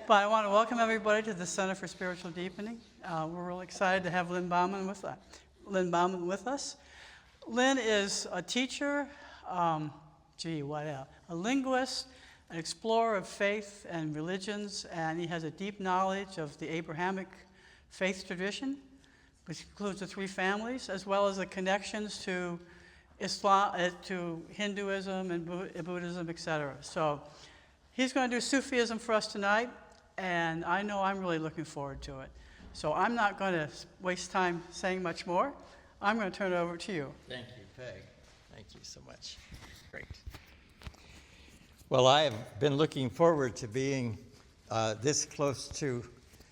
But I want to welcome everybody to the Center for Spiritual Deepening. We're really excited to have Lynn Bauman with us. Lynn is a teacher, a linguist, an explorer of faith and religions, and he has a deep knowledge of the Abrahamic faith tradition, which includes the three families, as well as the connections to Islam, to Hinduism and Buddhism, etc. So he's going to do Sufism for us tonight, and I know I'm really looking forward to it. So I'm not going to waste time saying much more. I'm going to turn it over to you. Thank you, Peg. Thank you so much. Great. Well, I have been looking forward to being this close to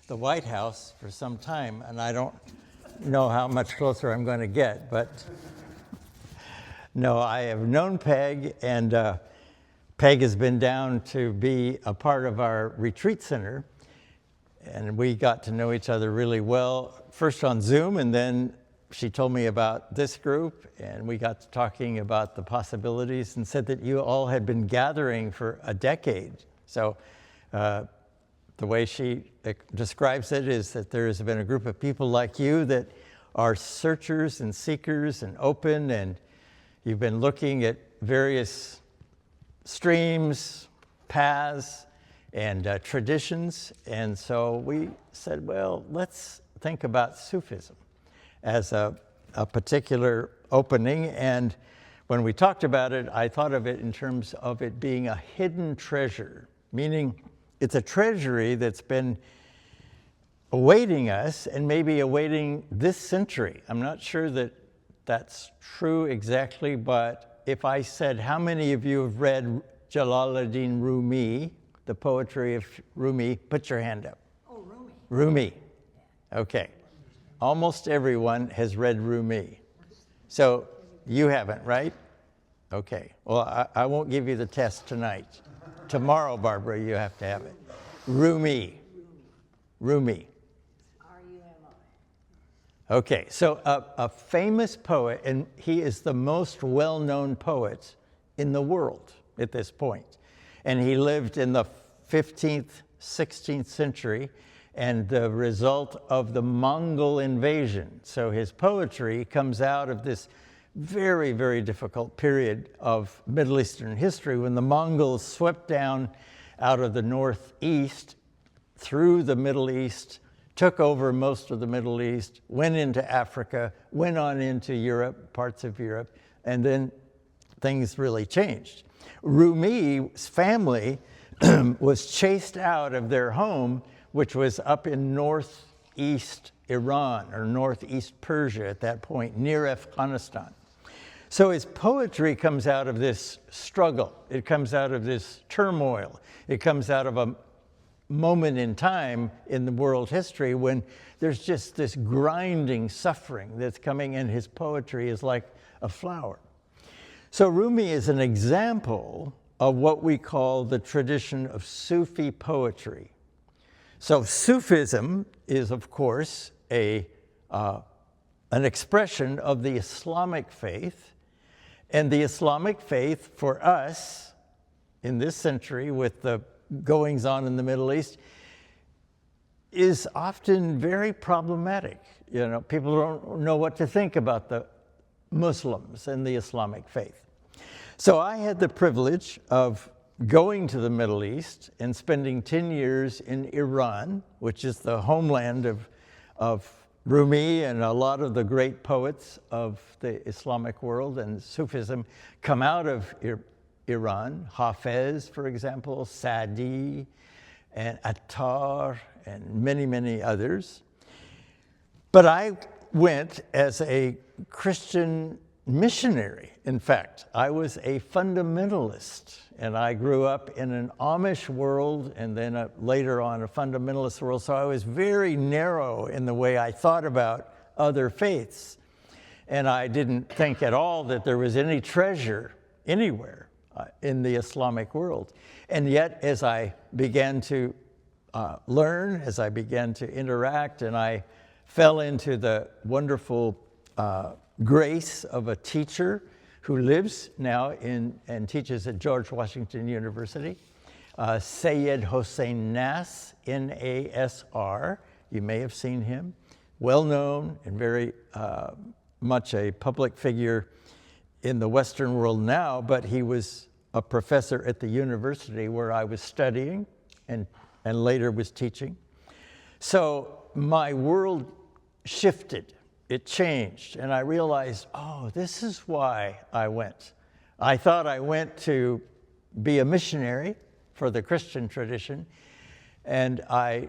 the White House for some time, and I don't know how much closer I'm going to get, but no, I have known Peg, and Peg has been down to be a part of our retreat center, and we got to know each other really well, first on Zoom, and then she told me about this group, and we got to talking about the possibilities and said that you all had been gathering for a decade. So the way she describes it is that there has been a group of people like you that are searchers and seekers and open, and you've been looking at various streams, paths, and traditions. And so we said, well, let's think about Sufism as a particular opening. And when we talked about it, I thought of it in terms of it being a hidden treasure, meaning it's a treasury that's been awaiting us and maybe awaiting this century. I'm not sure that that's true exactly, but if I said, how many of you have read Jalaluddin Rumi, the poetry of Rumi, put your hand up. Oh, Rumi. Rumi. Okay. Almost everyone has read Rumi. So you haven't, right? Okay. Well, I won't give you the test tonight. Tomorrow, Barbara, you have to have it. Rumi. Rumi. R-U-M-I. Okay, so a famous poet, and he is the most well-known poet in the world at this point. And he lived in the 15th, 16th century, and the result of the Mongol invasion. So his poetry comes out of this very, very difficult period of Middle Eastern history when the Mongols swept down out of the northeast through the Middle East, took over most of the Middle East, went into Africa, went on into Europe, parts of Europe, and then things really changed. Rumi's family was chased out of their home, which was up in northeast Iran or northeast Persia at that point, near Afghanistan. So his poetry comes out of this struggle. It comes out of this turmoil. It comes out of a moment in time in the world history when there's just this grinding suffering that's coming, and his poetry is like a flower. So Rumi is an example of what we call the tradition of Sufi poetry. So Sufism is, of course, an expression of the Islamic faith. And the Islamic faith for us in this century with the goings on in the Middle East is often very problematic. You know, people don't know what to think about the Muslims and the Islamic faith. So I had the privilege of going to the Middle East and spending 10 years in Iran, which is the homeland of Rumi, and a lot of the great poets of the Islamic world and Sufism come out of Iran. Hafez, for example, Sadi, and Attar, and many, many others. But I went as a Christian missionary. In fact, I was a fundamentalist, and I grew up in an Amish world and then later on a fundamentalist world, so I was very narrow in the way I thought about other faiths. And I didn't think at all that there was any treasure anywhere in the Islamic world. And yet, as I began to learn, as I began to interact, and I fell into the wonderful grace of a teacher who lives now and teaches at George Washington University, Sayed Hossein Nasr, Nasr. You may have seen him. Well known and very much a public figure in the Western world now, but he was a professor at the university where I was studying and later was teaching. So my world shifted, it changed, and I realized, oh, this is why I went. I thought I went to be a missionary for the Christian tradition, and I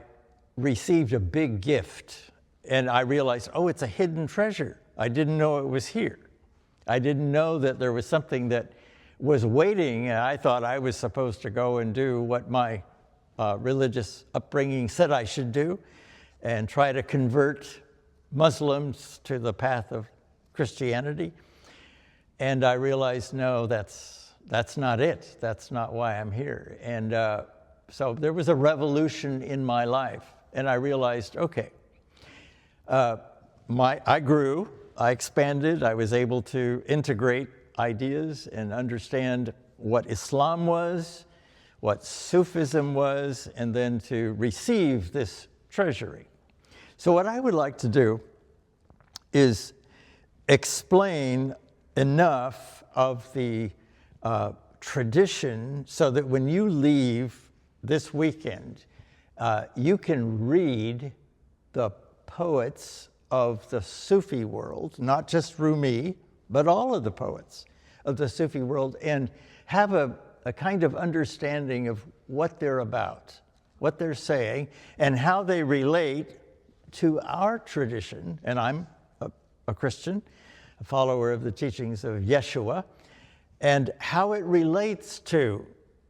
received a big gift, and I realized, oh, it's a hidden treasure. I didn't know it was here. I didn't know that there was something that was waiting, and I thought I was supposed to go and do what my religious upbringing said I should do, and try to convert Muslims to the path of Christianity. And I realized, no, that's not it. That's not why I'm here. And so there was a revolution in my life, and I realized, okay, I grew, I expanded, I was able to integrate ideas and understand what Islam was, what Sufism was, and then to receive this treasury. So what I would like to do is explain enough of the tradition so that when you leave this weekend, you can read the poets of the Sufi world, not just Rumi, but all of the poets of the Sufi world, and have a kind of understanding of what they're about, what they're saying, and how they relate to our tradition. And I'm a Christian, a follower of the teachings of Yeshua, and how it relates to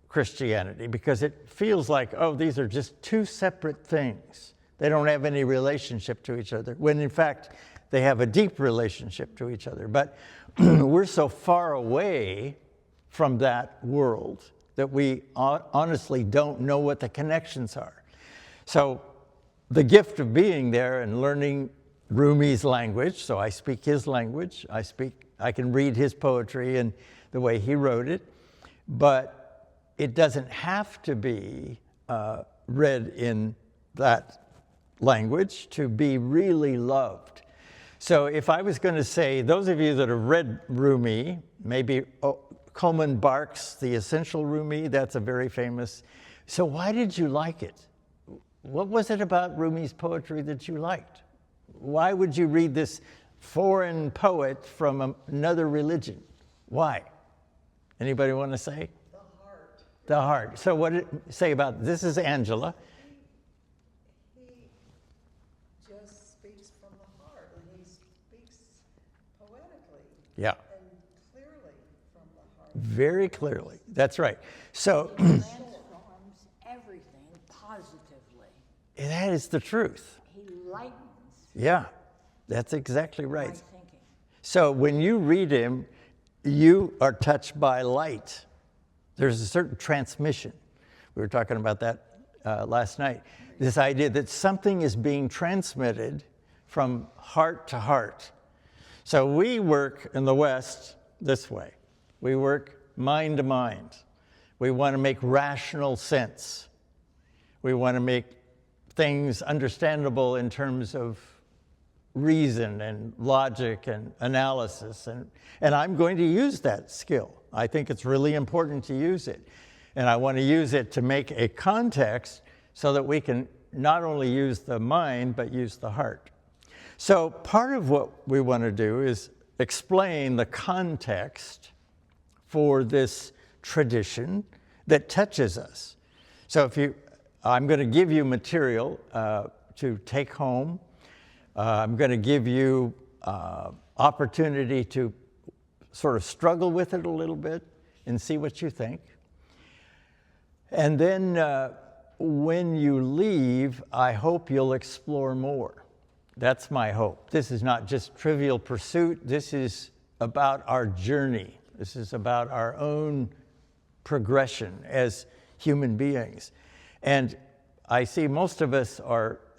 Christianity, because it feels like, oh, these are just two separate things. They don't have any relationship to each other, when in fact, they have a deep relationship to each other. But we're so far away from that world that we honestly don't know what the connections are. So the gift of being there and learning Rumi's language, so I speak his language, I can read his poetry and the way he wrote it, but it doesn't have to be read in that language to be really loved. So if I was going to say, those of you that have read Rumi, maybe Coleman Barks, The Essential Rumi, that's a very famous. So why did you like it? What was it about Rumi's poetry that you liked? Why would you read this foreign poet from another religion? Why? Anybody want to say? The heart. The heart. So what did it say about, this is Angela. He just speaks from the heart, and he speaks poetically. Yeah. And clearly from the heart. Very clearly. That's right. So Transforms everything positively. that is the truth. He lightens Yeah, that's exactly my right. thinking. So when you read him, you are touched by light. There's a certain transmission. We were talking about that last night. This idea that something is being transmitted from heart to heart. So we work in the West this way. We work mind to mind. We want to make rational sense. We want to make things understandable in terms of reason and logic and analysis. And I'm going to use that skill. I think it's really important to use it. And I want to use it to make a context so that we can not only use the mind, but use the heart. So part of what we want to do is explain the context for this tradition that touches us. So I'm going to give you material to take home. I'm going to give you opportunity to sort of struggle with it a little bit and see what you think. And then when you leave, I hope you'll explore more. That's my hope. This is not just trivial pursuit. This is about our journey. This is about our own progression as human beings. And I see most of us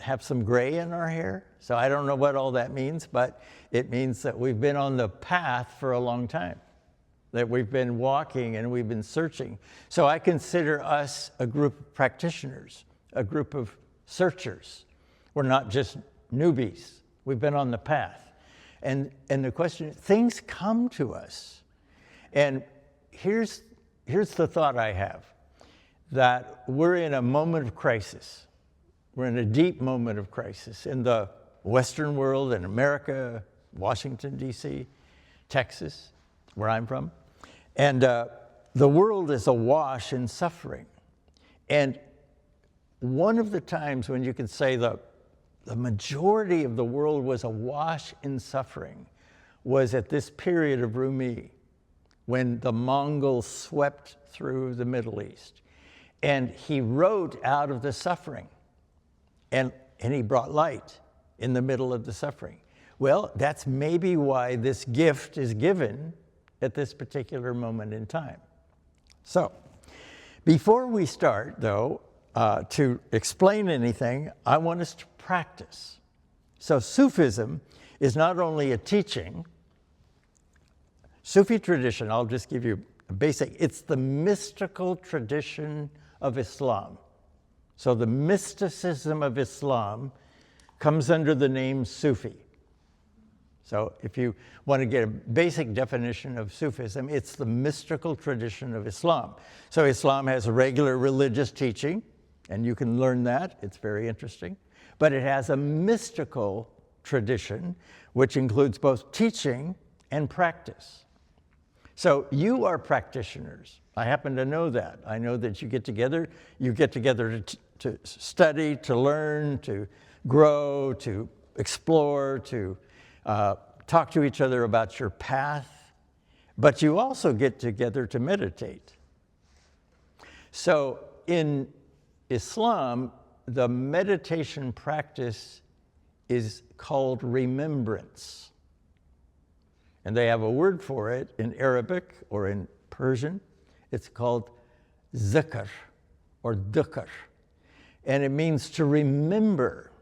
have some gray in our hair, so I don't know what all that means, but it means that we've been on the path for a long time. that we've been walking and we've been searching. So I consider us a group of practitioners, a group of searchers. We're not just newbies. We've been on the path. And the question, things come to us. And here's the thought I have, that we're in a moment of crisis. We're in a deep moment of crisis in the Western world, in America, Washington, D.C., Texas, where I'm from. And the world is awash in suffering. And one of the times when you can say the majority of the world was awash in suffering was at this period of Rumi, when the Mongols swept through the Middle East. And he wrote out of the suffering, and he brought light in the middle of the suffering. Well, that's maybe why this gift is given at this particular moment in time. So, before we start, though, to explain anything, I want us to practice. So Sufism is not only a teaching. Sufi tradition, I'll just give you a basic, it's the mystical tradition of Islam. So the mysticism of Islam comes under the name Sufi. So if you want to get a basic definition of Sufism, it's the mystical tradition of Islam. So Islam has a regular religious teaching, and you can learn that. It's very interesting. But it has a mystical tradition, which includes both teaching and practice. So you are practitioners. I happen to know that. I know that you get together to study, to learn, to grow, to explore, to talk to each other about your path, but you also get together to meditate. So in Islam, the meditation practice is called remembrance. And they have a word for it in Arabic or in Persian. It's called zikr or dhikr. And it means to remember.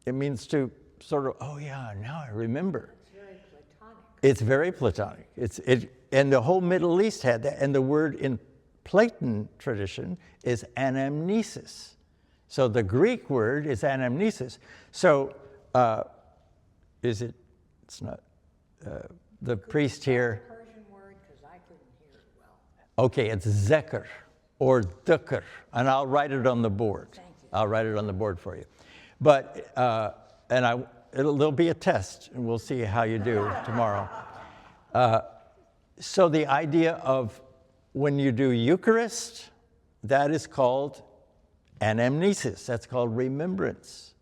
It means to sort of, oh yeah, now I remember. It's very platonic. And the whole Middle East had that. And the word in Platon tradition is anamnesis. So the Greek word is anamnesis. So it's not, the priest here. The Persian word, because I couldn't hear it well. Okay, it's zekr or dhikr. And I'll write it on the board. Thank you. I'll write it on the board for you. But, there'll be a test, and we'll see how you do tomorrow. So the idea of when you do Eucharist, that is called anamnesis. That's called remembrance.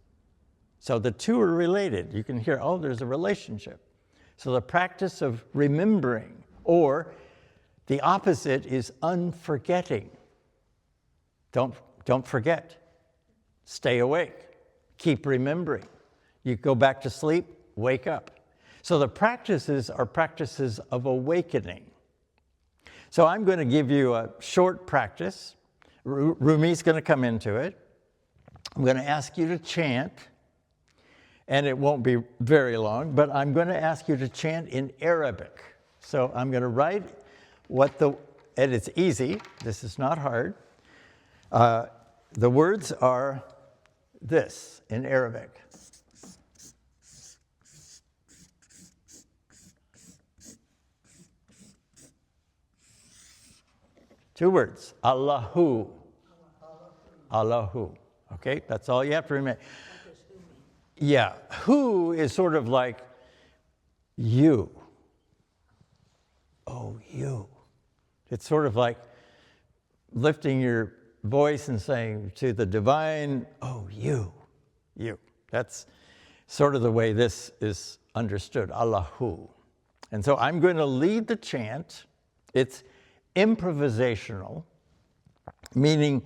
So the two are related. You can hear, oh, there's a relationship. So the practice of remembering, or the opposite is unforgetting. Don't forget. Stay awake. Keep remembering. You go back to sleep, wake up. So the practices are practices of awakening. So I'm going to give you a short practice. Rumi's going to come into it. I'm going to ask you to chant, and it won't be very long, but I'm going to ask you to chant in Arabic. So I'm going to write and it's easy. This is not hard. The words are this in Arabic. Two words, Allahu. Allahu. Okay, that's all you have to remember. Yeah, who is sort of like you. Oh, you. It's sort of like lifting your voice and saying to the divine, oh, you. That's sort of the way this is understood, Allahu. And so I'm going to lead the chant. It's improvisational, meaning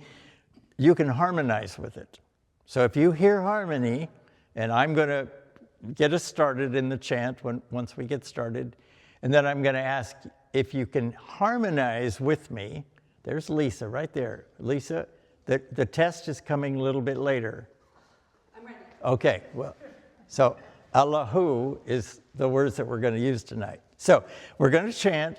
you can harmonize with it. So if you hear harmony, and I'm going to get us started in the chant once we get started, and then I'm going to ask if you can harmonize with me. There's Lisa right there. Lisa, the test is coming a little bit later. I'm ready. Okay, well, so Allahu is the words that we're going to use tonight. So we're going to chant.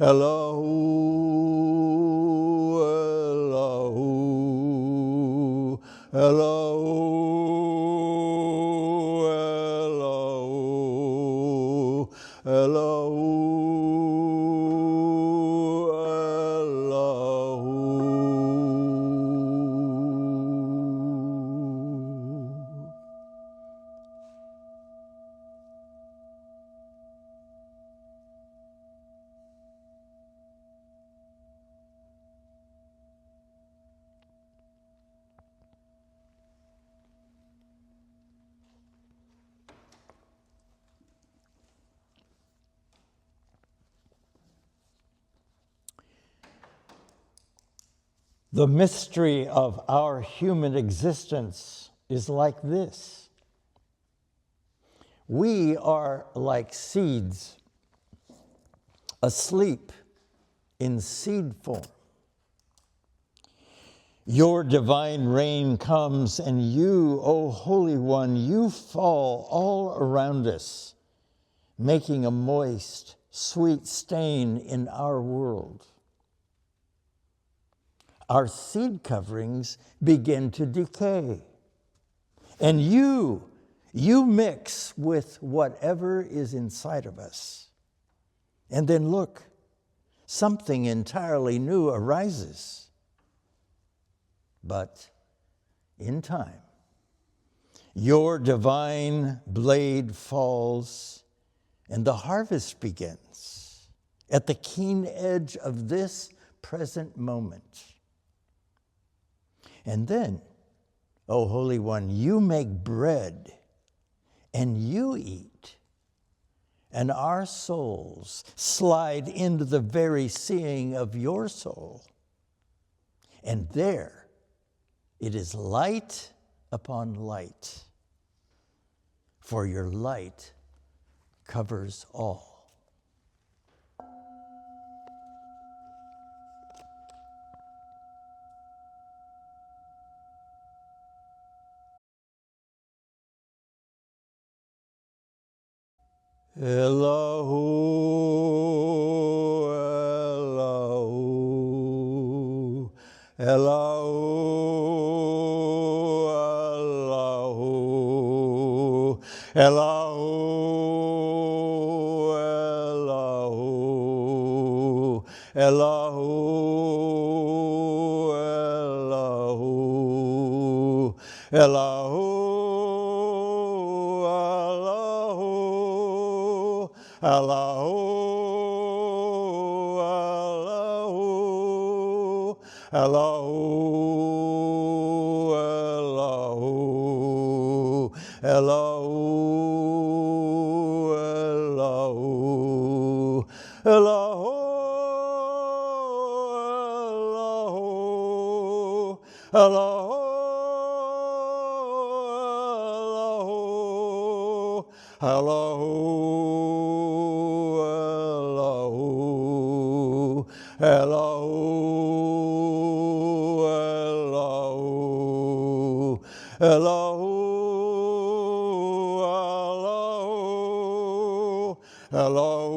Elahu, Elahu, Elahu, Elahu, Elahu. The mystery of our human existence is like this. We are like seeds, asleep in seed form. Your divine rain comes, and you, O Holy One, you fall all around us, making a moist, sweet stain in our world. Our seed coverings begin to decay. And you mix with whatever is inside of us. And then look, something entirely new arises. But in time, your divine blade falls and the harvest begins at the keen edge of this present moment. And then, O Holy One, you make bread and you eat, and our souls slide into the very seeing of your soul. And there it is light upon light, for your light covers all. Elahu, Elahu, Elahu, Elahu, Elahu, Elahu, Elahu, Elahu. Allahu, Allahu, Allahu, Allahu, Allahu, Allahu, Allahu, Allahu, Allahu, Allahu, Allahu, Allahu, Allahu, Allahu, Allahu,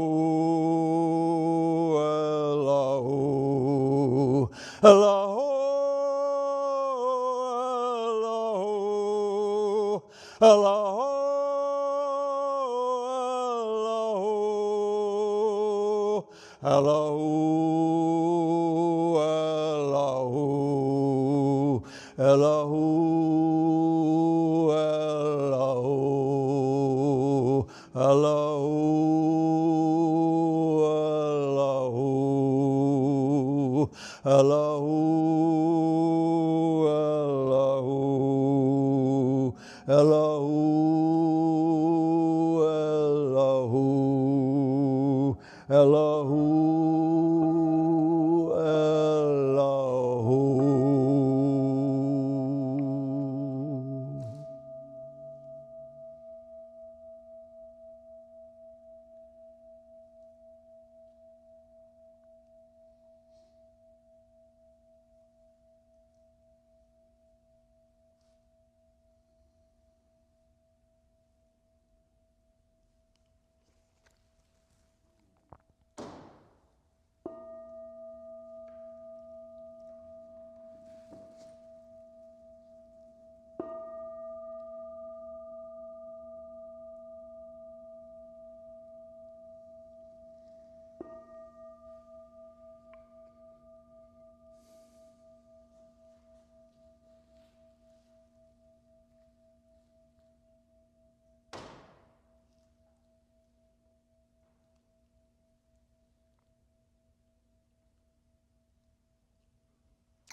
Allahu, Allahu. Allahu, Allahu, Allahu, Allahu, Allahu, Allahu, Allahu, Allahu, Allahu, Allahu.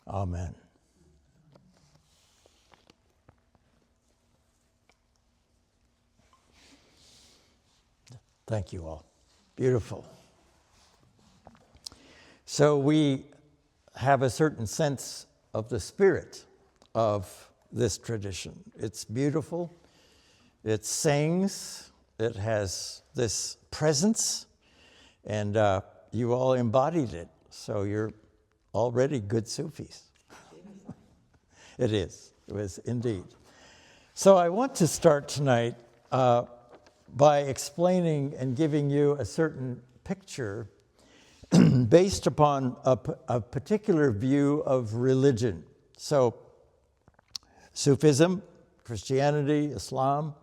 Amen. Thank you all. Beautiful. So we have a certain sense of the spirit of this tradition. It's beautiful. It sings. It has this presence. And you all embodied it. So you're already good Sufis. It is. It was indeed. So I want to start tonight by explaining and giving you a certain picture based upon a particular view of religion. So Sufism, Christianity, Islam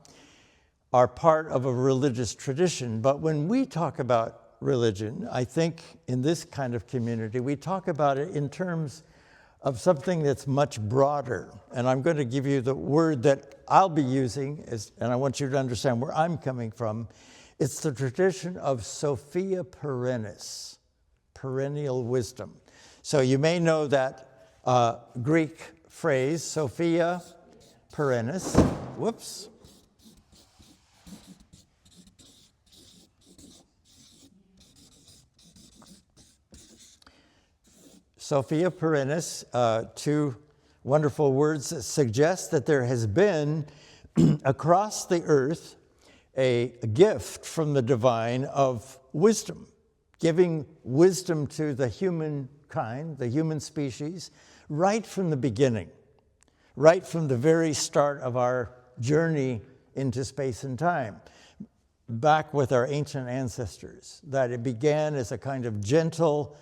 are part of a religious tradition. But when we talk about religion, I think in this kind of community, we talk about it in terms of something that's much broader. And I'm going to give you the word that I'll be using, and I want you to understand where I'm coming from. It's the tradition of Sophia Perennis, perennial wisdom. So you may know that Greek phrase, Sophia Perennis. Whoops. Sophia Perennis, two wonderful words that suggest that there has been across the earth a gift from the divine of wisdom, giving wisdom to the humankind, the human species, right from the beginning, right from the very start of our journey into space and time, back with our ancient ancestors, that it began as a kind of gentle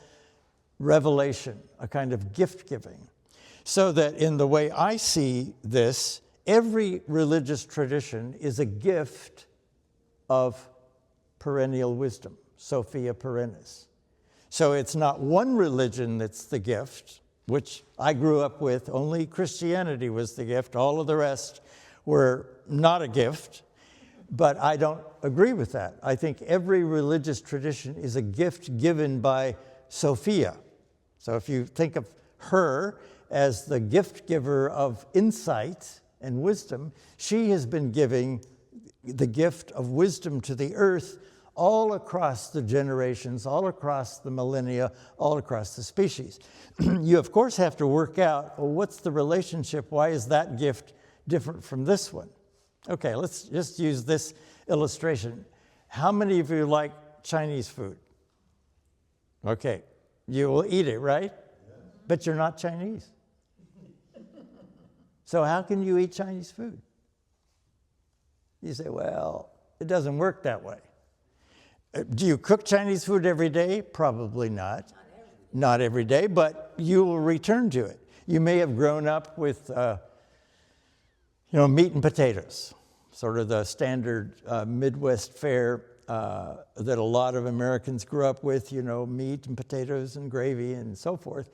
revelation, a kind of gift giving. So that in the way I see this, every religious tradition is a gift of perennial wisdom, Sophia Perennis. So it's not one religion that's the gift, which I grew up with. Only Christianity was the gift. All of the rest were not a gift. But I don't agree with that. I think every religious tradition is a gift given by Sophia. So if you think of her as the gift giver of insight and wisdom, she has been giving the gift of wisdom to the earth all across the generations, all across the millennia, all across the species. You, of course, have to work out, well, what's the relationship? Why is that gift different from this one? Okay, let's just use this illustration. How many of you like Chinese food? Okay, you will eat it, right? Yeah. But you're not Chinese. So how can you eat Chinese food? You say, well, it doesn't work that way. Do you cook Chinese food every day? Probably not. Not every day, but you will return to it. You may have grown up with meat and potatoes, sort of the standard Midwest fare that a lot of Americans grew up with, meat and potatoes and gravy and so forth.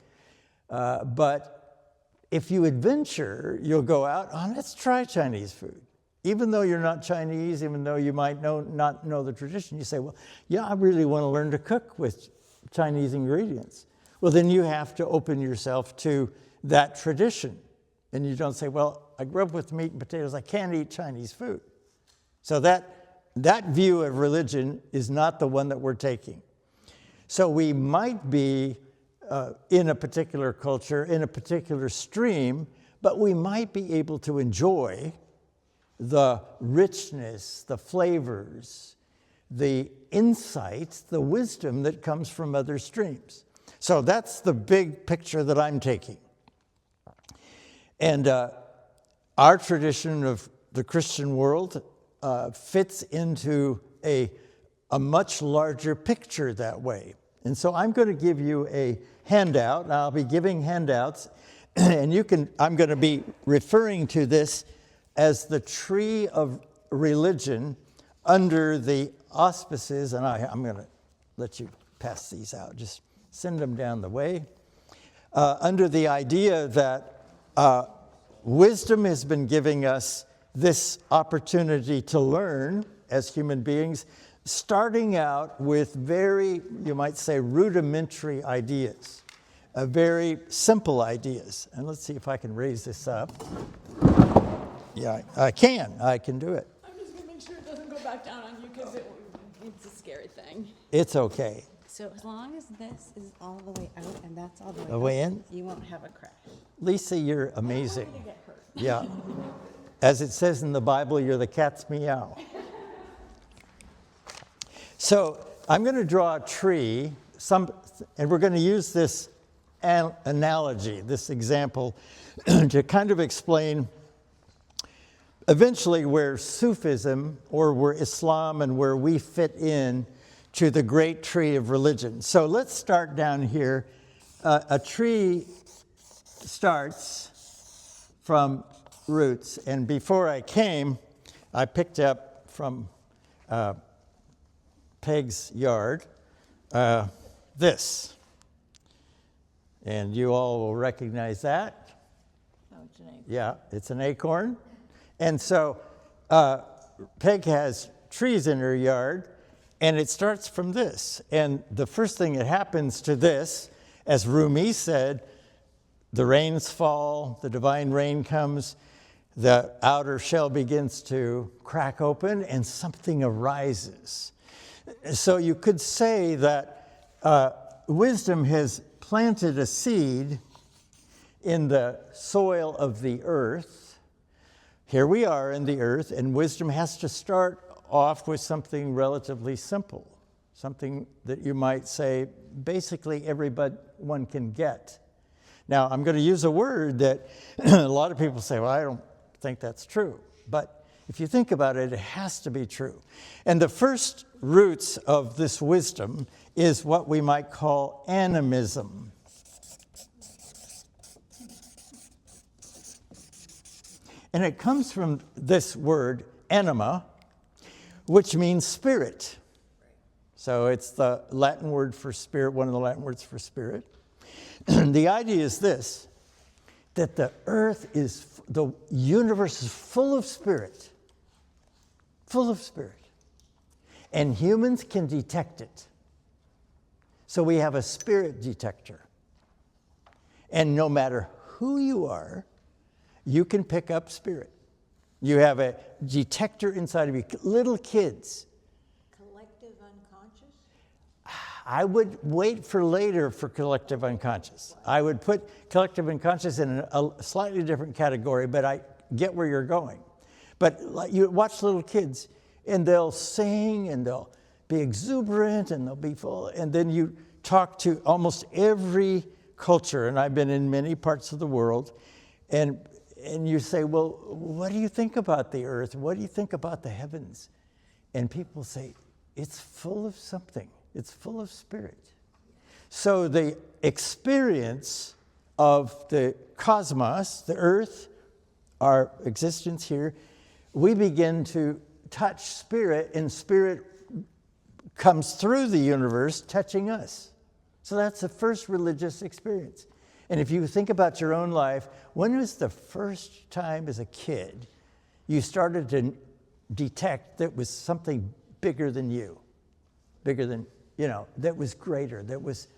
But if you adventure, you'll go out, let's try Chinese food. Even though you're not Chinese, even though you might not know the tradition, you say, well, yeah, I really want to learn to cook with Chinese ingredients. Well, then you have to open yourself to that tradition. And you don't say, well, I grew up with meat and potatoes, I can't eat Chinese food. So that view of religion is not the one that we're taking. So we might be in a particular culture, in a particular stream, but we might be able to enjoy the richness, the flavors, the insights, the wisdom that comes from other streams. So that's the big picture that I'm taking. And our tradition of the Christian world fits into a much larger picture that way. And so I'm going to give you a handout. I'll be giving handouts, and I'm going to be referring to this as the tree of religion under the auspices, and I'm going to let you pass these out. Just send them down the way. Under the idea that wisdom has been giving us this opportunity to learn as human beings, starting out with very, you might say, rudimentary ideas. very simple ideas. And let's see if I can raise this up. Yeah, I can do it. I'm just gonna make sure it doesn't go back down on you because it's a scary thing. It's okay. So as long as this is all the way out and that's all the way The way up, in? you won't have a crash. Lisa, you're amazing. I'm gonna get hurt. Yeah. As it says in the Bible, you're the cat's meow. So I'm going to draw a tree, and we're going to use this analogy, this example, to kind of explain eventually where Sufism or where Islam and where we fit in to the great tree of religion. So let's start down here. A tree starts from roots, and before I came, I picked up from Peg's yard this, and you all will recognize that. Oh, it's an acorn. Yeah, it's an acorn. And so Peg has trees in her yard, and it starts from this. And the first thing that happens to this, as Rumi said, the rains fall, the divine rain comes, the outer shell begins to crack open, and something arises. So you could say that wisdom has planted a seed in the soil of the earth. Here we are in the earth, and wisdom has to start off with something relatively simple, something that you might say basically everyone can get. Now, I'm going to use a word that a lot of people say, well, I don't think that's true. But if you think about it, it has to be true. And the first roots of this wisdom is what we might call animism. And it comes from this word, anima, which means spirit. So it's the Latin word for spirit, one of the Latin words for spirit. The idea is this, that the universe is full of spirit. Full of spirit. And humans can detect it. So we have a spirit detector. And no matter who you are, you can pick up spirit. You have a detector inside of you. Little kids. Collective unconscious? I would wait for later for collective unconscious. I would put collective unconscious in a slightly different category, but I get where you're going. But you watch little kids, and they'll sing, and they'll be exuberant, and they'll be full. And then you talk to almost every culture, and I've been in many parts of the world, and you say, well, what do you think about the earth? What do you think about the heavens? And people say, it's full of something. It's full of spirit. So the experience of the cosmos, the earth, our existence here, we begin to touch spirit, and spirit comes through the universe touching us. So that's the first religious experience. And if you think about your own life, when was the first time as a kid you started to detect that was something bigger than you? Bigger than, that was greater, that was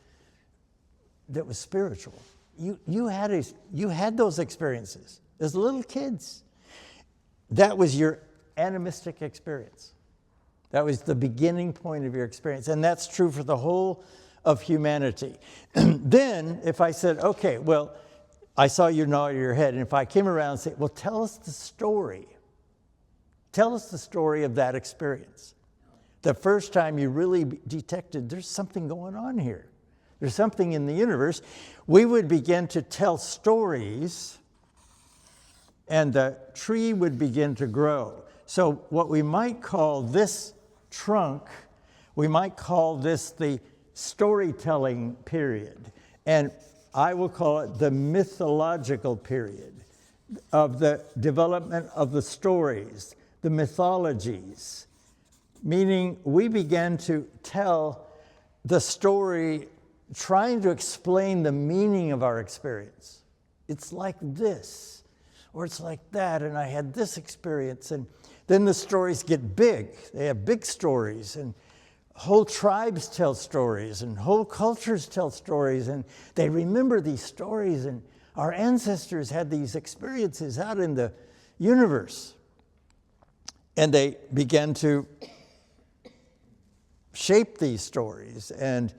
spiritual. You had those experiences as little kids. That was your animistic experience. That was the beginning point of your experience. And that's true for the whole of humanity. Then, if I said, okay, well, I saw you nod your head, and if I came around and said, well, tell us the story. Tell us the story of that experience. The first time you really detected there's something going on here. There's something in the universe. We would begin to tell stories, and the tree would begin to grow. So what we might call this trunk, we might call this the storytelling period. And I will call it the mythological period of the development of the stories, the mythologies, meaning we began to tell the story trying to explain the meaning of our experience. It's like this, or it's like that, and I had this experience. And then the stories get big. They have big stories, and whole tribes tell stories and whole cultures tell stories, and they remember these stories, and our ancestors had these experiences out in the universe. And they began to shape these stories and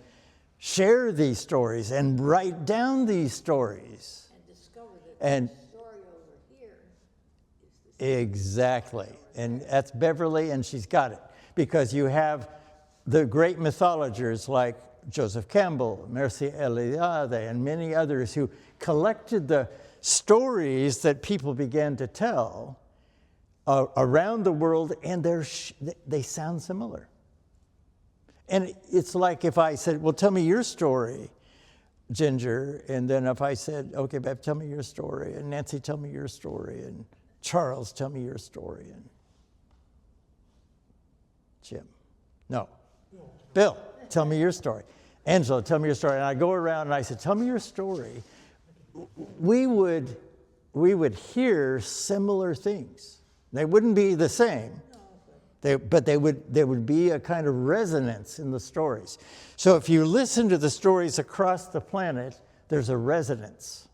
share these stories and write down these stories. And discover that And the story over here is the exactly. And that's Beverly, and she's got it. Because you have the great mythologers like Joseph Campbell, Mircea Eliade, and many others who collected the stories that people began to tell around the world, and they sound similar. And it's like if I said, well, tell me your story, Ginger, and then if I said, okay, Bev, tell me your story, and Nancy, tell me your story, and Charles, tell me your story, and Jim, no, Bill, tell me your story, Angela, tell me your story, and I go around and I said, tell me your story, we would hear similar things. They wouldn't be the same, but there would be a kind of resonance in the stories. So if you listen to the stories across the planet, there's a resonance.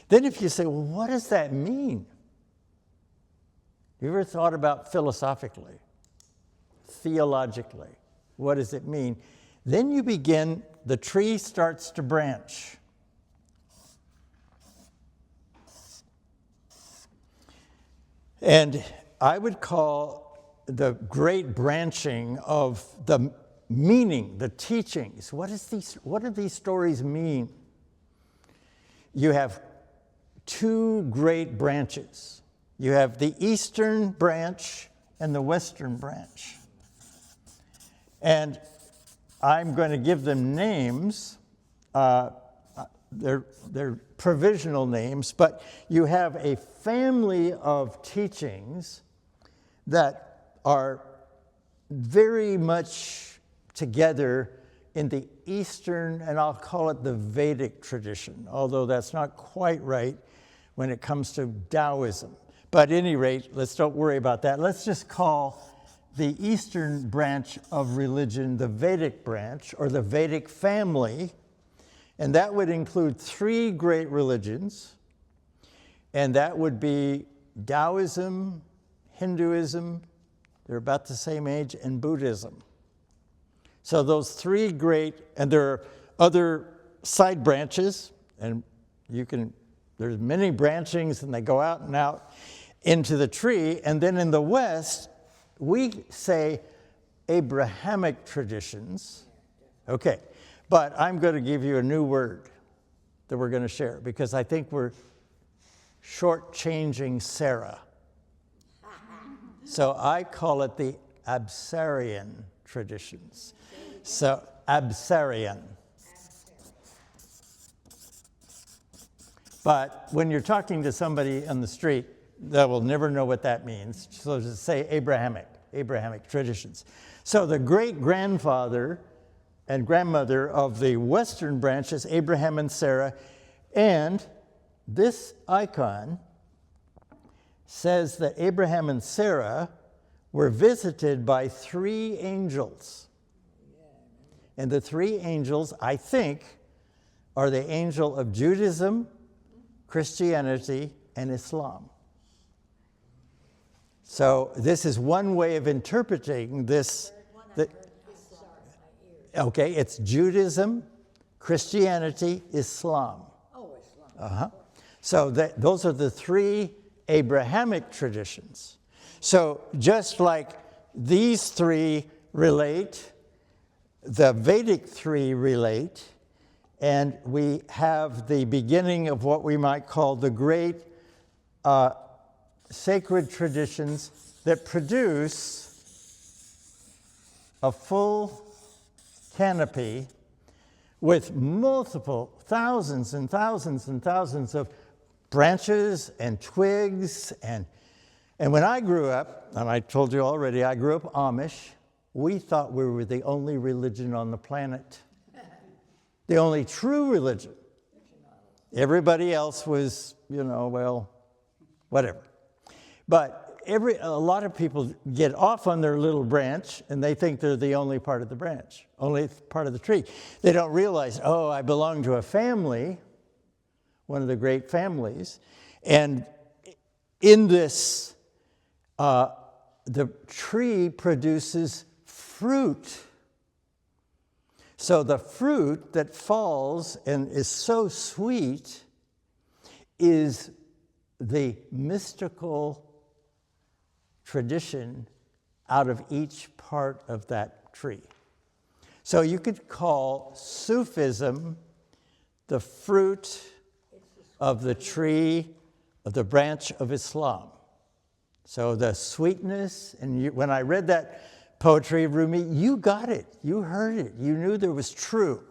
Then if you say, well, what does that mean? You ever thought about philosophically, theologically, what does it mean? Then you begin, the tree starts to branch. And I would call the great branching of the meaning, the teachings. What do these stories mean? You have two great branches. You have the eastern branch and the western branch. And I'm going to give them names. They're provisional names, but you have a family of teachings that are very much together in the Eastern, and I'll call it the Vedic tradition, although that's not quite right when it comes to Taoism. But at any rate, don't worry about that. Let's just call the Eastern branch of religion the Vedic branch, or the Vedic family. And that would include three great religions, and that would be Taoism, Hinduism, they're about the same age, and Buddhism. So those three great, and there are other side branches, and there's many branchings, and they go out and out into the tree. And then in the West, we say Abrahamic traditions. Okay. But I'm going to give you a new word that we're going to share, because I think we're shortchanging Sarah. So I call it the Absarian traditions. So Absarian. But when you're talking to somebody on the street, they will never know what that means. So just say Abrahamic traditions. So the great-grandfather and grandmother of the western branch is Abraham and Sarah. And this icon says that Abraham and Sarah were visited by three angels. And the three angels, I think, are the angel of Judaism, Christianity, and Islam. So this is one way of interpreting this. Okay, it's Judaism, Christianity, Islam. Oh, Islam. So those are the three Abrahamic traditions. So just like these three relate, the Vedic three relate, and we have the beginning of what we might call the great sacred traditions that produce a full canopy with multiple thousands and thousands and thousands of branches and twigs. And when I grew up, and I told you already, I grew up Amish, we thought we were the only religion on the planet. The only true religion. Everybody else was, well, whatever. But a lot of people get off on their little branch and they think they're the only part of the branch, only part of the tree. They don't realize, oh, I belong to a family, one of the great families. And in this, the tree produces fruit. So the fruit that falls and is so sweet is the mystical tradition out of each part of that tree. So you could call Sufism the fruit of the tree of the branch of Islam. So the sweetness, and when I read that poetry of Rumi, you got it, you heard it, you knew there was true.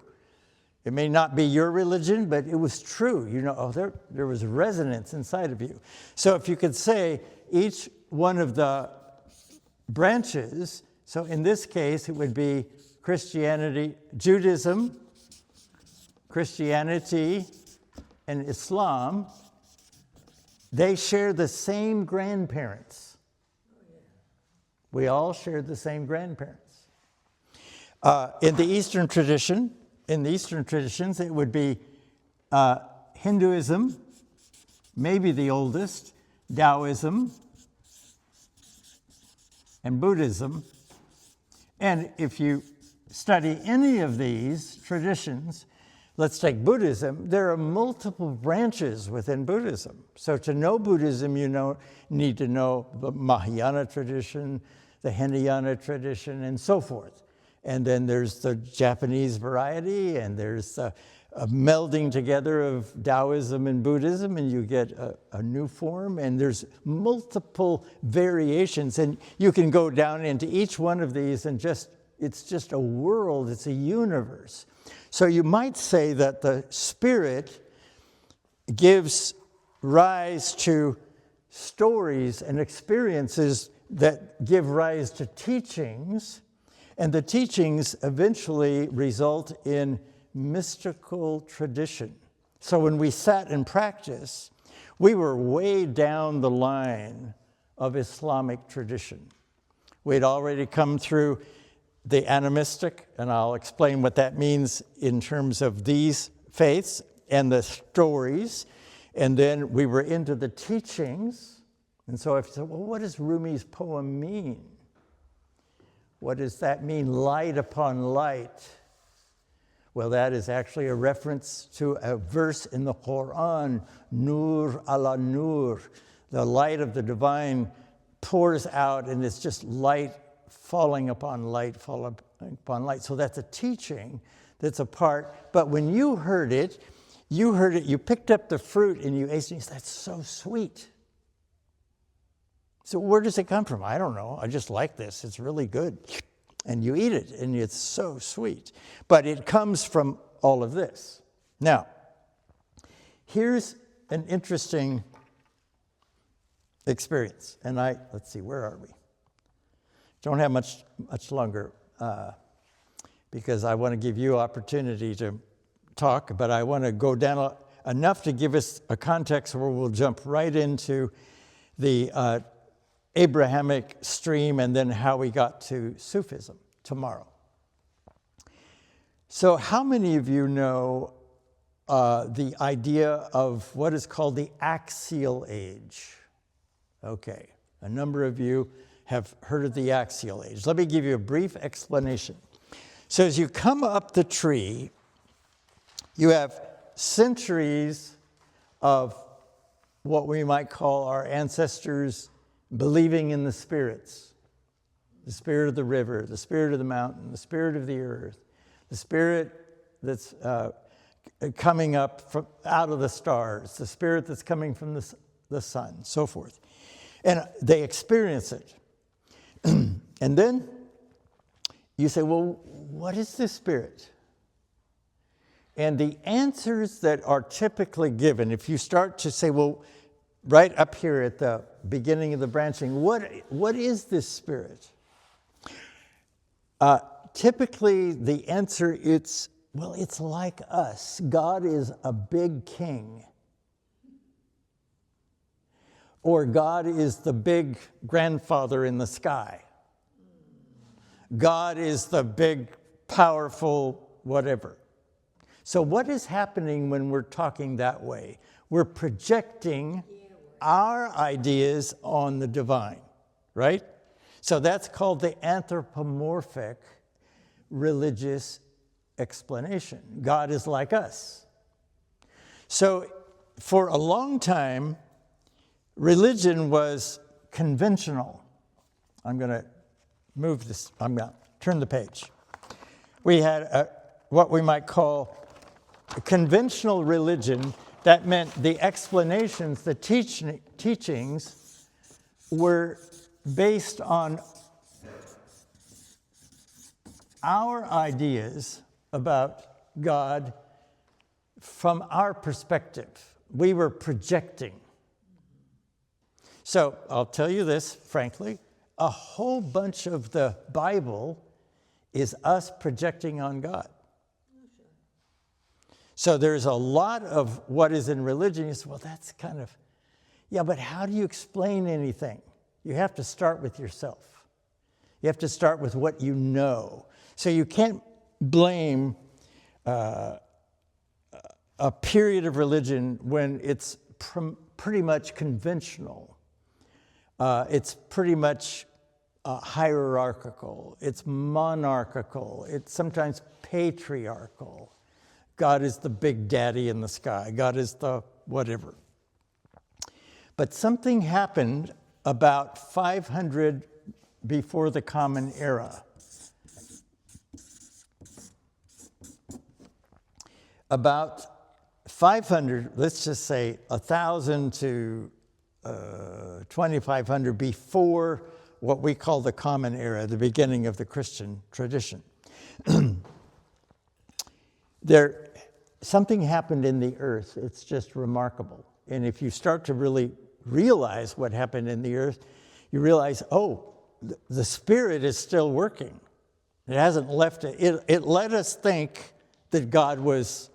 It may not be your religion, but it was true. You know, oh, there was resonance inside of you. So if you could say each one of the branches, so in this case, it would be Christianity, Judaism, Christianity, and Islam, they share the same grandparents. We all share the same grandparents. In the Eastern traditions, it would be Hinduism, maybe the oldest, Taoism, and Buddhism. And if you study any of these traditions, let's take Buddhism, there are multiple branches within Buddhism. So to know Buddhism, you need to know the Mahayana tradition, the Hinayana tradition, and so forth. And then there's the Japanese variety, and there's a melding together of Taoism and Buddhism, and you get a new form, and there's multiple variations. And you can go down into each one of these and it's just a world, it's a universe. So you might say that the Spirit gives rise to stories and experiences that give rise to teachings, and the teachings eventually result in mystical tradition. So when we sat in practice, we were way down the line of Islamic tradition. We'd already come through the animistic, and I'll explain what that means in terms of these faiths and the stories. And then we were into the teachings. And so if you say, well, what does Rumi's poem mean? What does that mean, light upon light? Well, that is actually a reference to a verse in the Quran, Nur ala Nur. The light of the divine pours out, and it's just light falling upon light, falling upon light. So that's a teaching that's a part. But when you heard it, you picked up the fruit and you ate it, and you said, that's so sweet. So where does it come from? I don't know. I just like this. It's really good. And you eat it, and it's so sweet. But it comes from all of this. Now, here's an interesting experience. And let's see, where are we? Don't have much longer because I want to give you opportunity to talk, but I want to go down enough to give us a context where we'll jump right into the Abrahamic stream and then how we got to Sufism tomorrow. So how many of you know the idea of what is called the axial age? Okay, a number of you have heard of the axial age. Let me give you a brief explanation. So as you come up the tree, you have centuries of what we might call our ancestors believing in the spirits. The spirit of the river, the spirit of the mountain, the spirit of the earth, the spirit that's coming up out of the stars, the spirit that's coming from the sun, so forth. And they experience it. And then you say, well, what is this spirit? And the answers that are typically given, if you start to say, well, right up here at the beginning of the branching, what is this spirit? Typically, the answer it's like us. God is a big king. or God is the big grandfather in the sky. God is the big, powerful whatever. So what is happening when we're talking that way? We're projecting our ideas on the divine, right? So that's called the anthropomorphic religious explanation. God is like us. So for a long time, religion was conventional. I'm going to move this, I'm going to turn the page. We had what we might call a conventional religion. That meant the explanations, the teachings were based on our ideas about God from our perspective. We were projecting. So I'll tell you this, frankly, a whole bunch of the Bible is us projecting on God. So there's a lot of what is in religion. You say, well, that's kind of, yeah, but how do you explain anything? You have to start with yourself. You have to start with what you know. So you can't blame a period of religion when it's pretty much conventional. It's pretty much hierarchical. It's monarchical. It's sometimes patriarchal. God is the big daddy in the sky. God is the whatever. But something happened about 500 before the Common Era. About 500, let's just say 1,000 to 2,500 before what we call the Common Era, the beginning of the Christian tradition. Something happened in the earth. It's just remarkable. And if you start to really realize what happened in the earth, you realize, oh, the Spirit is still working. It hasn't left it. It let us think that God was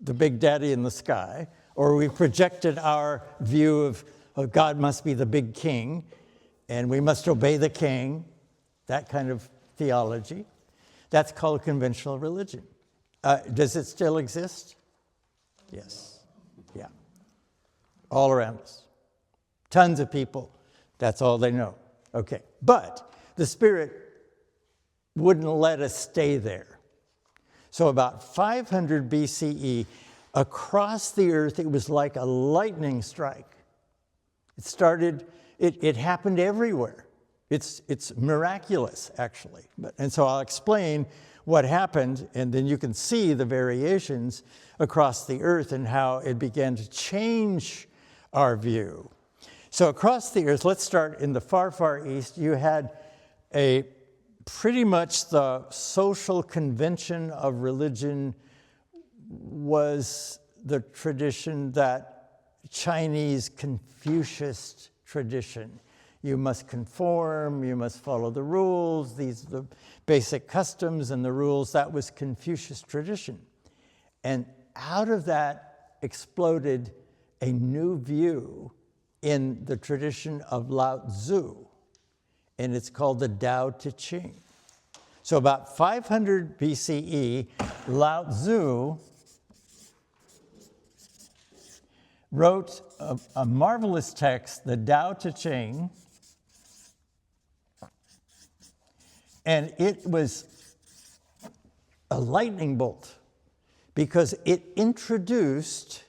the big daddy in the sky, or we projected our view of God must be the big king, and we must obey the king, that kind of theology. That's called conventional religion. Does it still exist? Yes. Yeah. All around us. Tons of people. That's all they know. Okay. But the Spirit wouldn't let us stay there. So about 500 BCE, across the earth, it was like a lightning strike. It happened everywhere. It's miraculous, actually. And so I'll explain what happened, and then you can see the variations across the earth and how it began to change our view. So across the earth, let's start in the far, far east. You had pretty much the social convention of religion was the tradition that Chinese Confucius tradition. You must conform, you must follow the rules, these are the basic customs and the rules. That was Confucius tradition. And out of that exploded a new view in the tradition of Lao Tzu, and it's called the Tao Te Ching. So about 500 BCE, Lao Tzu wrote a marvelous text, the Tao Te Ching, and it was a lightning bolt because it introduced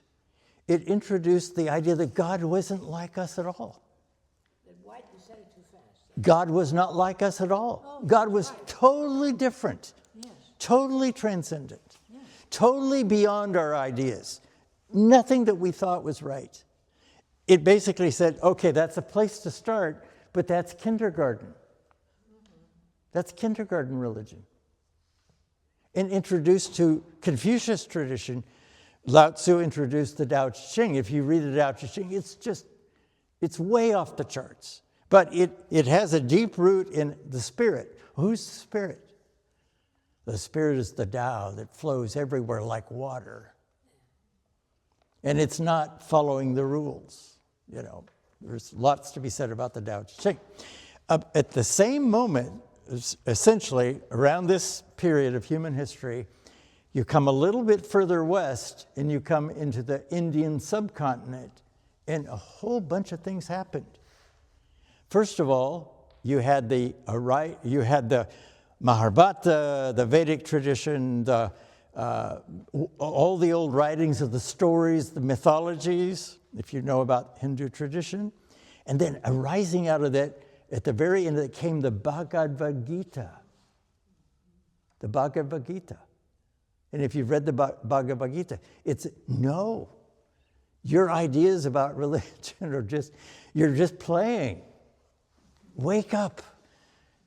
the idea that God wasn't like us at all. Why did you say it too fast? God was not like us at all. God was totally different, totally transcendent, totally beyond our ideas. Nothing that we thought was right. It basically said, okay, that's a place to start, but that's kindergarten. That's kindergarten religion. And introduced to Confucius tradition, Lao Tzu introduced the Tao Te Ching. If you read the Tao Te Ching, it's way off the charts. But it has a deep root in the Spirit. Who's the Spirit? The Spirit is the Tao that flows everywhere like water. And it's not following the rules. There's lots to be said about the Tao Te Ching. At the same moment, essentially, around this period of human history, you come a little bit further west and you come into the Indian subcontinent, and a whole bunch of things happened. First of all, you had the Maharbharata, the Vedic tradition, all the old writings of the stories, the mythologies, if you know about Hindu tradition. And then arising out of that, at the very end, it came the Bhagavad Gita. The Bhagavad Gita. And if you've read the Bhagavad Gita, it's no. Your ideas about religion are you're just playing. Wake up.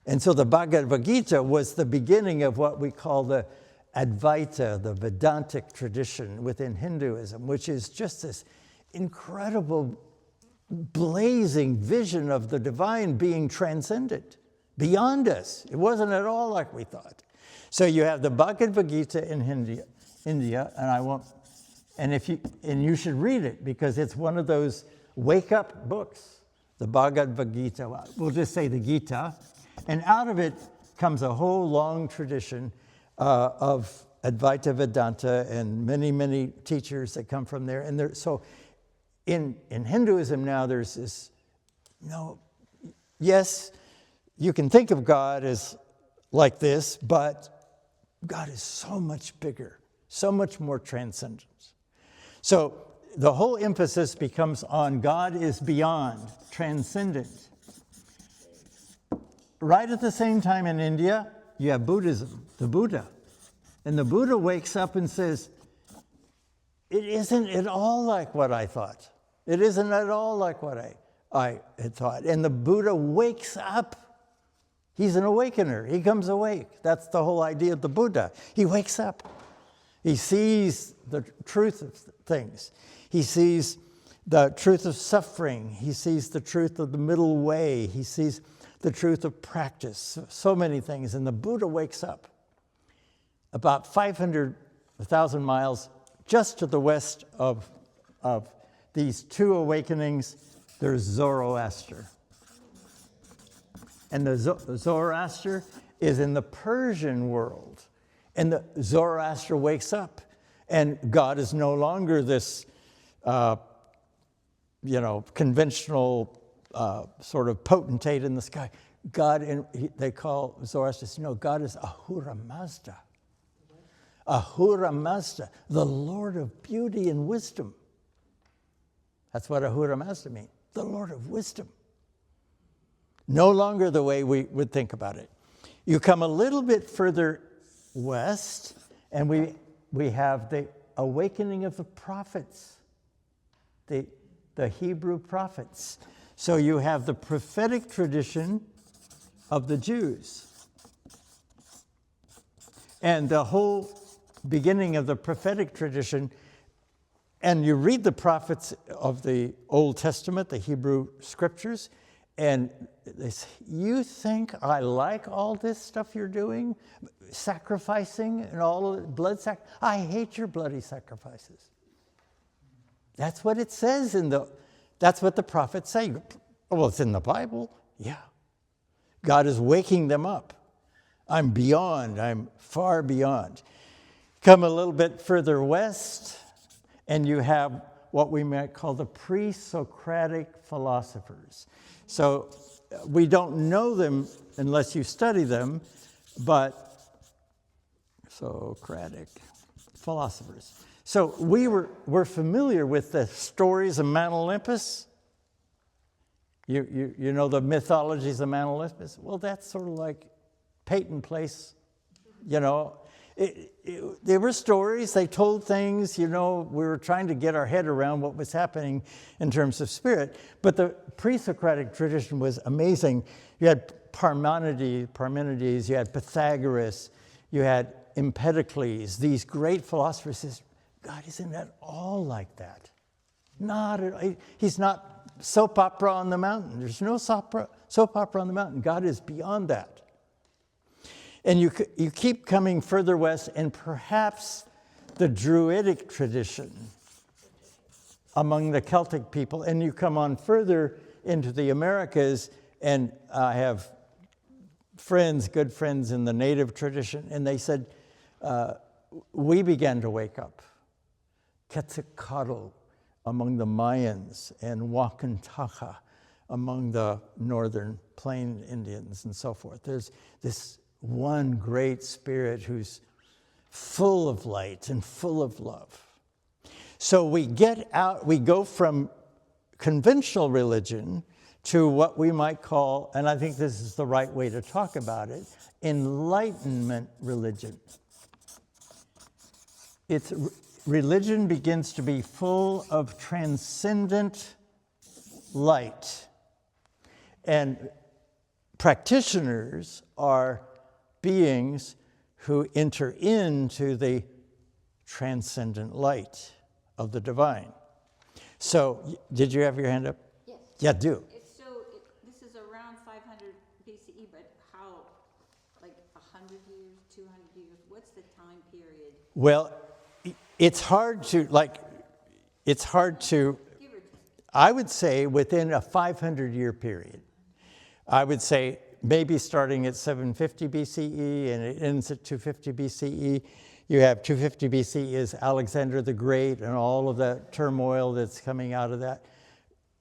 And so the Bhagavad Gita was the beginning of what we call the Advaita, the Vedantic tradition within Hinduism, which is just this incredible, blazing vision of the divine being transcendent, beyond us. It wasn't at all like we thought. So you have the Bhagavad Gita in India, and you should read it because it's one of those wake-up books, the Bhagavad Gita. We'll just say the Gita. And out of it comes a whole long tradition of Advaita Vedanta and many, many teachers that come from there. And so in Hinduism now, there's this, yes, you can think of God as like this, but God is so much bigger, so much more transcendent. So the whole emphasis becomes on God is beyond, transcendent. Right at the same time in India, you have Buddhism, the Buddha. And the Buddha wakes up and says, it isn't at all like what I thought. It isn't at all like what I had thought. And the Buddha wakes up. He's an awakener. He comes awake. That's the whole idea of the Buddha. He wakes up. He sees the truth of things. He sees the truth of suffering. He sees the truth of the middle way. He sees the truth of practice. So many things. And the Buddha wakes up. About 1,000 miles just to the west of these two awakenings, there's Zoroaster. And the Zoroaster is in the Persian world. And the Zoroaster wakes up. And God is no longer this, conventional sort of potentate in the sky. God, they call Zoroaster, God is Ahura Mazda. Ahura Mazda, the Lord of beauty and wisdom. That's what Ahura Mazda means, the Lord of wisdom. No longer the way we would think about it. You come a little bit further west, and we have the awakening of the prophets, the Hebrew prophets. So you have the prophetic tradition of the Jews. And the whole beginning of the prophetic tradition, and you read the prophets of the Old Testament, the Hebrew scriptures, and they say, you think I like all this stuff you're doing? Sacrificing and all of it, blood sacrifice? I hate your bloody sacrifices. That's what it says that's what the prophets say. Well, it's in the Bible. Yeah. God is waking them up. I'm far beyond. Come a little bit further west, and you have what we might call the pre-Socratic philosophers. So we don't know them unless you study them, but Socratic philosophers. So we're familiar with the stories of Mount Olympus. You know the mythologies of Mount Olympus? Well, that's sort of like Peyton Place, There were stories, they told things, we were trying to get our head around what was happening in terms of spirit. But the pre-Socratic tradition was amazing. You had Parmenides, you had Pythagoras, you had Empedocles, these great philosophers. Says, God isn't at all like that. He's not soap opera on the mountain. There's no soap opera on the mountain. God is beyond that. And you keep coming further west, and perhaps the Druidic tradition among the Celtic people. And you come on further into the Americas, and I have friends, good friends in the native tradition, and they said, we began to wake up. Quetzalcoatl among the Mayans, and Wakantaha among the northern plain Indians and so forth. There's this one great spirit who's full of light and full of love. So we go from conventional religion to what we might call, and I think this is the right way to talk about it, Enlightenment religion. Religion begins to be full of transcendent light. And practitioners are beings who enter into the transcendent light of the divine. So, did you have your hand up? Yes. Yeah, do. This is around 500 BCE, but how, like 100 years, 200 years? What's the time period? Well, it's hard to, Give or take. I would say within a 500-year period. I would say maybe starting at 750 BCE and it ends at 250 BCE. You have 250 BCE is Alexander the Great and all of that turmoil that's coming out of that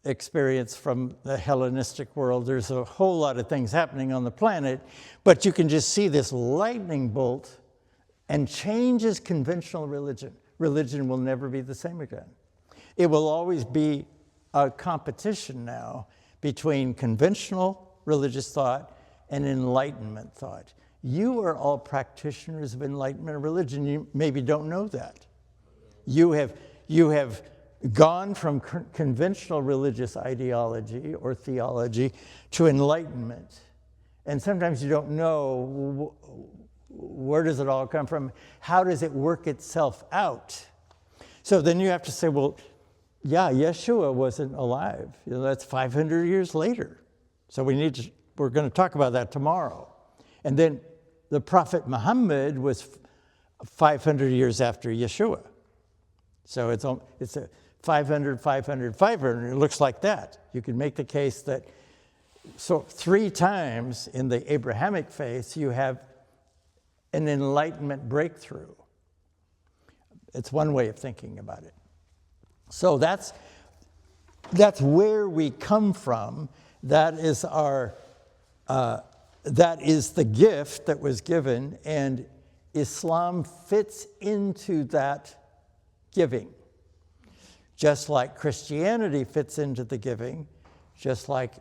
experience from the Hellenistic world. There's a whole lot of things happening on the planet, but you can just see this lightning bolt and changes conventional religion. Religion will never be the same again. It will always be a competition now between conventional religious thought and Enlightenment thought. You are all practitioners of Enlightenment religion. You maybe don't know that. You have gone from conventional religious ideology or theology to Enlightenment. And sometimes you don't know where does it all come from? How does it work itself out? So then you have to say, well, yeah, Yeshua wasn't alive. That's 500 years later. So we're going to talk about that tomorrow. And then the Prophet Muhammad was 500 years after Yeshua. So it's a 500, 500, 500. It looks like that. You can make the case that, so 3 times in the Abrahamic faith, you have an Enlightenment breakthrough. It's one way of thinking about it. So that's where we come from. That is that is the gift that was given, and Islam fits into that giving. Just like Christianity fits into the giving, just like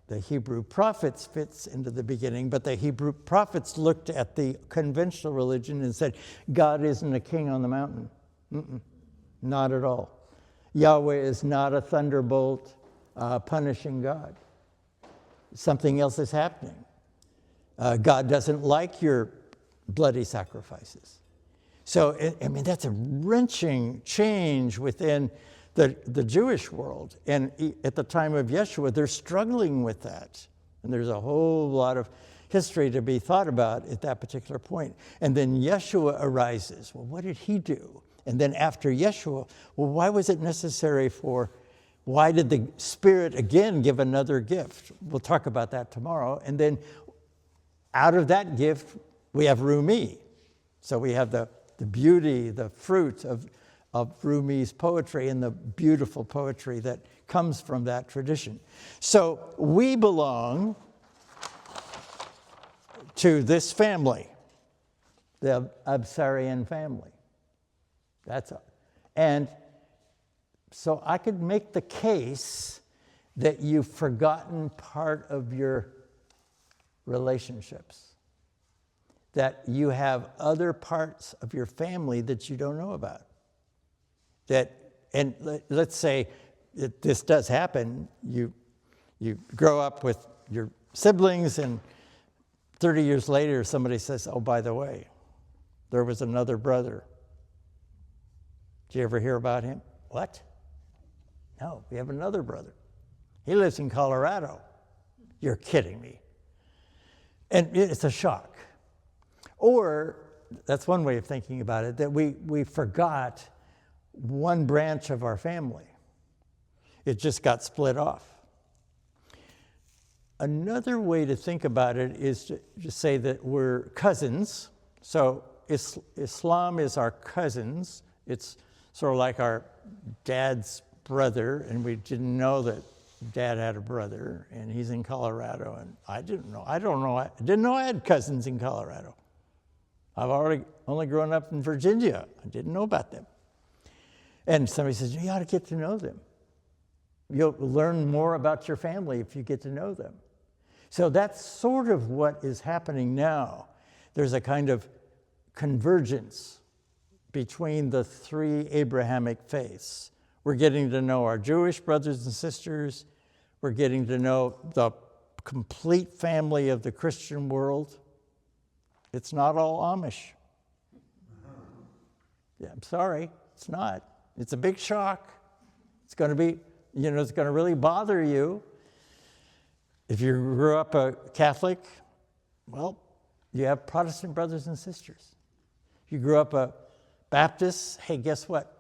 the Hebrew prophets fits into the beginning, but the Hebrew prophets looked at the conventional religion and said, God isn't a king on the mountain. Not at all. Yahweh is not a thunderbolt punishing God. Something else is happening. God doesn't like your bloody sacrifices. So, I mean, that's a wrenching change within the Jewish world. And at the time of Yeshua, they're struggling with that. And there's a whole lot of history to be thought about at that particular point. And then Yeshua arises. Well, what did he do? And then after Yeshua, well, why was it necessary why did the Spirit again give another gift? We'll talk about that tomorrow. And then out of that gift, we have Rumi. So we have the beauty, the fruit of Rumi's poetry and the beautiful poetry that comes from that tradition. So we belong to this family, the Absarian family. And so I could make the case that you've forgotten part of your relationships, that you have other parts of your family that you don't know about. And let's say this does happen. You grow up with your siblings, and 30 years later, somebody says, oh, by the way, there was another brother. Did you ever hear about him? What? No, we have another brother. He lives in Colorado. You're kidding me. And it's a shock. Or, that's one way of thinking about it, that we forgot one branch of our family. It just got split off. Another way to think about it is to just say that we're cousins. So Islam is our cousins. It's sort of like our dad's brother, and we didn't know that Dad had a brother, and he's in Colorado, and I didn't know I had cousins in Colorado. I've only grown up in Virginia. I didn't know about them. And somebody says, you ought to get to know them. You'll learn more about your family if you get to know them. So that's sort of what is happening now. There's a kind of convergence between the three Abrahamic faiths. We're getting to know our Jewish brothers and sisters. We're getting to know the complete family of the Christian world. It's not all Amish. Yeah, I'm sorry, it's not. It's a big shock. It's going to be, it's going to really bother you. If you grew up a Catholic, well, you have Protestant brothers and sisters. If you grew up a Baptist, hey, guess what?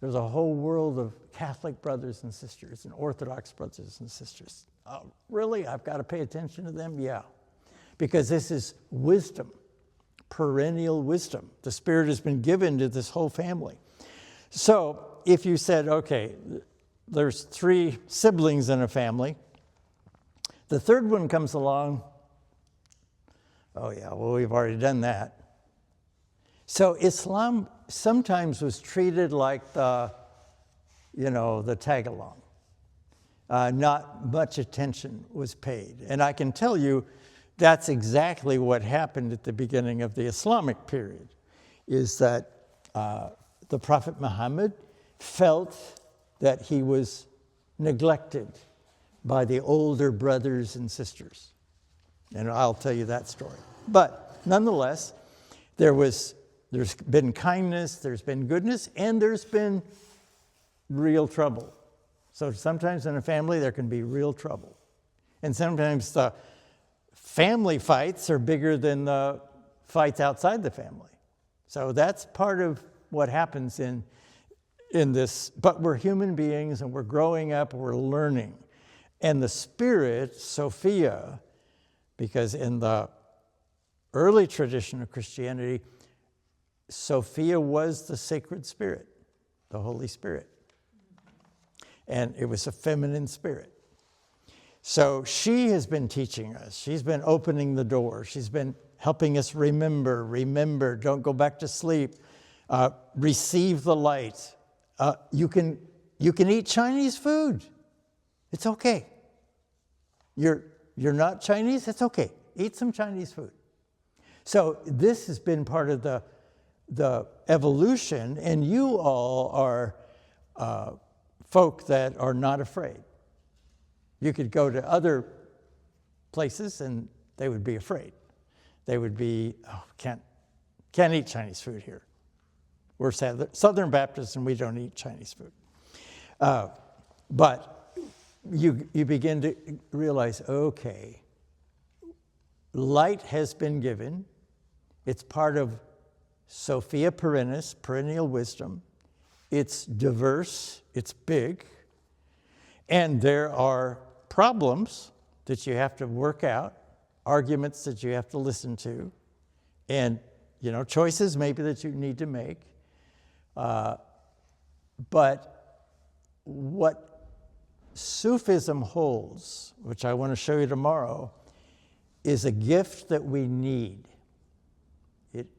There's a whole world of Catholic brothers and sisters and Orthodox brothers and sisters. Oh, really? I've got to pay attention to them? Yeah. Because this is wisdom, perennial wisdom. The Spirit has been given to this whole family. So if you said, okay, there's 3 siblings in a family, the third one comes along, oh yeah, well, we've already done that. So Islam sometimes was treated like the tag-along. Not much attention was paid. And I can tell you that's exactly what happened at the beginning of the Islamic period, is that the Prophet Muhammad felt that he was neglected by the older brothers and sisters. And I'll tell you that story. But nonetheless, there's been kindness, there's been goodness, and there's been real trouble. So sometimes in a family there can be real trouble. And sometimes the family fights are bigger than the fights outside the family. So that's part of what happens in this. But we're human beings, and we're growing up, we're learning. And the Spirit, Sophia, because in the early tradition of Christianity, Sophia was the sacred spirit, the Holy Spirit. And it was a feminine spirit. So she has been teaching us. She's been opening the door. She's been helping us remember, don't go back to sleep, receive the light. You can eat Chinese food. It's okay. You're not Chinese? It's okay. Eat some Chinese food. So this has been part of the evolution, and you all are folk that are not afraid. You could go to other places and they would be afraid. They would be, can't eat Chinese food here. We're Southern Baptists and we don't eat Chinese food. But you begin to realize, okay, light has been given. It's part of Sophia Perennis, perennial wisdom. It's diverse, it's big, and there are problems that you have to work out, arguments that you have to listen to, and choices maybe that you need to make. But what Sufism holds, which I want to show you tomorrow, is a gift that we need.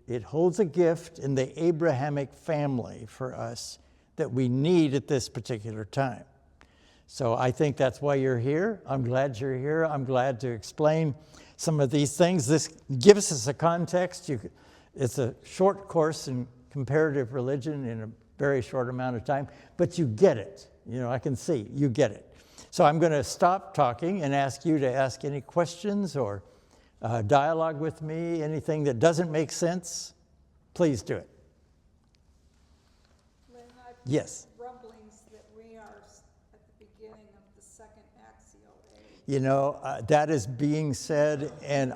It holds a gift in the Abrahamic family for us that we need at this particular time. So I think that's why you're here. I'm glad you're here. I'm glad to explain some of these things. This gives us a context. It's a short course in comparative religion in a very short amount of time, but you get it. I can see you get it. So I'm going to stop talking and ask you to ask any questions or dialogue with me, anything that doesn't make sense, please do it. Lynn, I've Yes. rumblings that we are at the beginning of the second axial age. That is being said, and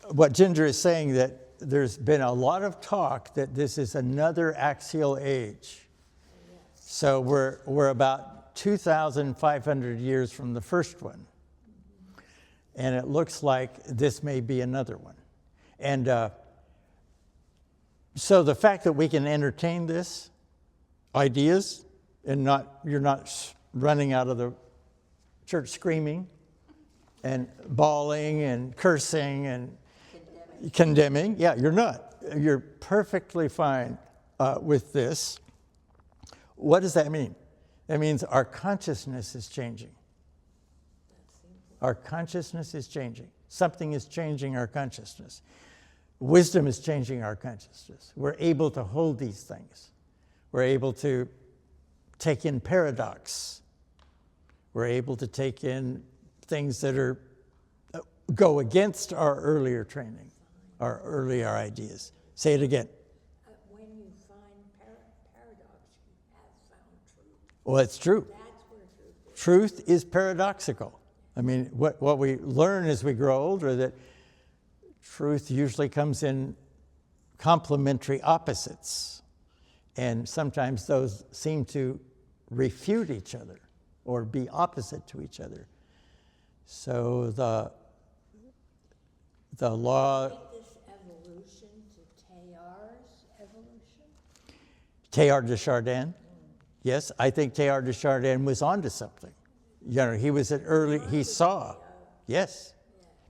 what Ginger is saying, that there's been a lot of talk that this is another axial age. So we're about 2,500 years from the first one. And it looks like this may be another one. And so the fact that we can entertain this ideas and you're not running out of the church screaming and bawling and cursing and condemning. Yeah, you're not. You're perfectly fine with this. What does that mean? That means our consciousness is changing. Our consciousness is changing. Something is changing our consciousness. Wisdom is changing our consciousness. We're able to hold these things. We're able to take in paradox. We're able to take in things that go against our earlier training, our earlier ideas. Say it again. When you find paradox, you have found truth. Well, it's true. That's where truth is. Truth is paradoxical. I mean, what we learn as we grow older, that truth usually comes in complementary opposites. And sometimes those seem to refute each other or be opposite to each other. So the law... Take this evolution to Teilhard's evolution? Teilhard de Chardin? Yes, I think Teilhard de Chardin was onto something. You know, he was he saw. Yes.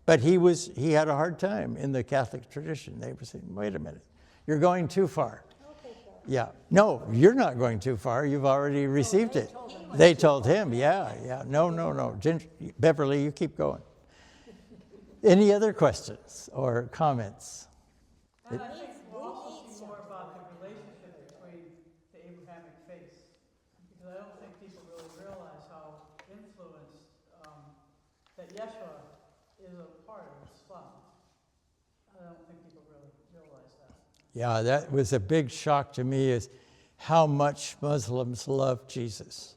But he had a hard time in the Catholic tradition. They were saying, wait a minute, you're going too far. Yeah. No, you're not going too far. You've already received it. They told him, yeah. No. Beverly, you keep going. Any other questions or comments? And I think we'll also see more about the relationship between the Abrahamic faiths, because I don't think people really realize how influenced that Yeshua is a part of Islam. I don't think people really realize that. Yeah, that was a big shock to me, is how much Muslims love Jesus.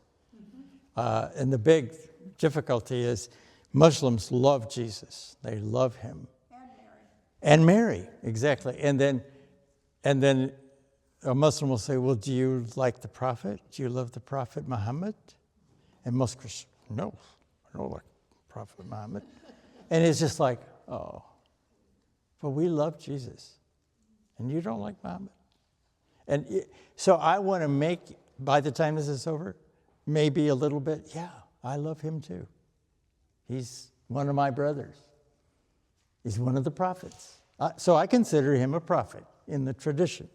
And the big difficulty is Muslims love Jesus. They love him. And Mary, exactly. And then a Muslim will say, well, do you like the prophet? Do you love the prophet Muhammad? And most Christians, no, I don't like Prophet Muhammad. And it's just like, oh, but we love Jesus. And you don't like Muhammad? And so I want to make, by the time this is over, maybe a little bit, yeah, I love him too. He's one of my brothers. He's one of the prophets. So I consider him a prophet in the tradition.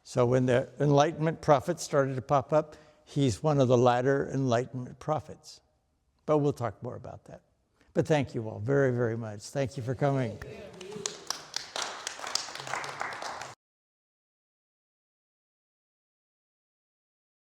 So when the Enlightenment prophets started to pop up, he's one of the latter Enlightenment prophets. But we'll talk more about that. But thank you all very, very much. Thank you for coming.